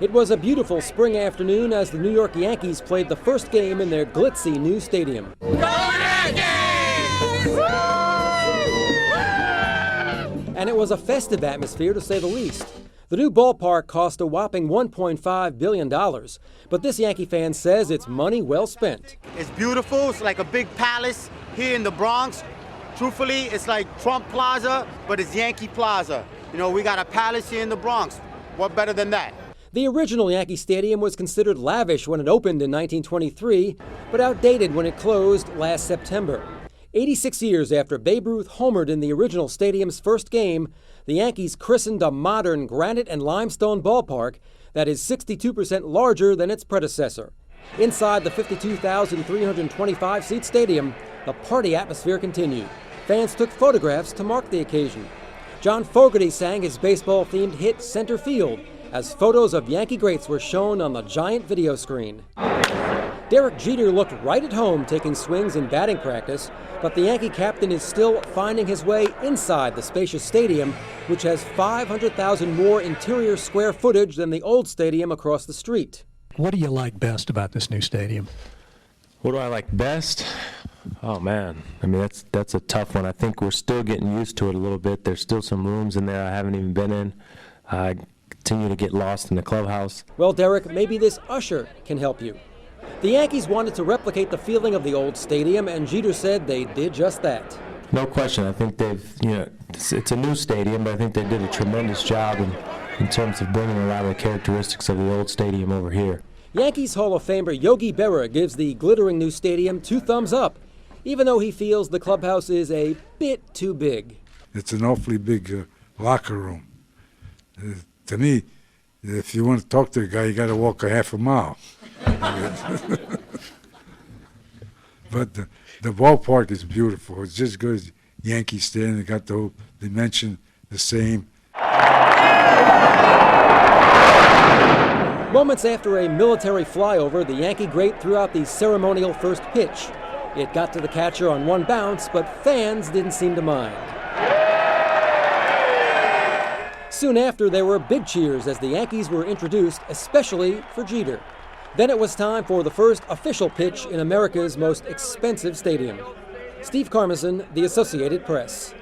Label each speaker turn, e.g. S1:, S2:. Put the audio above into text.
S1: It was a beautiful spring afternoon as the New York Yankees played the first game in their glitzy new stadium.
S2: Go Yankees!
S1: And it was a festive atmosphere, to say the least. The new ballpark cost a whopping $1.5 billion, but this Yankee fan says it's money well spent.
S3: It's beautiful. It's like a big palace here in the Bronx. Truthfully, it's like Trump Plaza, but it's Yankee Plaza. You know, we got a palace here in the Bronx. What better than that?
S1: The original Yankee Stadium was considered lavish when it opened in 1923, but outdated when it closed last September. 86 years after Babe Ruth homered in the original stadium's first game, the Yankees christened a modern granite and limestone ballpark that is 62% larger than its predecessor. Inside the 52,325-seat stadium, the party atmosphere continued. Fans took photographs to mark the occasion. John Fogerty sang his baseball-themed hit Center Field as photos of Yankee greats were shown on the giant video screen. Derek Jeter looked right at home taking swings in batting practice, but the Yankee captain is still finding his way inside the spacious stadium, which has 500,000 more interior square footage than the old stadium across the street.
S4: What do you like best about this new stadium?
S5: What do I like best? Oh man, I mean that's a tough one. I think we're still getting used to it a little bit. There's still some rooms in there I haven't even been in. I continue to get lost in the clubhouse.
S1: Well, Derek, maybe this usher can help you. The Yankees wanted to replicate the feeling of the old stadium, and Jeter said they did just that.
S5: No question. I think it's a new stadium, but I think they did a tremendous job in terms of bringing a lot of the characteristics of the old stadium over here. Yankees
S1: Hall of Famer Yogi Berra gives the glittering new stadium 2 thumbs up, even though he feels the clubhouse is a bit too big.
S6: It's an awfully big locker room. To me, if you want to talk to a guy, you got to walk a half a mile. But the ballpark is beautiful. It's just good as Yankee Stadium. They got the whole dimension the same.
S1: Moments after a military flyover, the Yankee great threw out the ceremonial first pitch. It got to the catcher on one bounce, but fans didn't seem to mind. Soon after, there were big cheers as the Yankees were introduced, especially for Jeter. Then it was time for the first official pitch in America's most expensive stadium. Steve Carmazin, The Associated Press.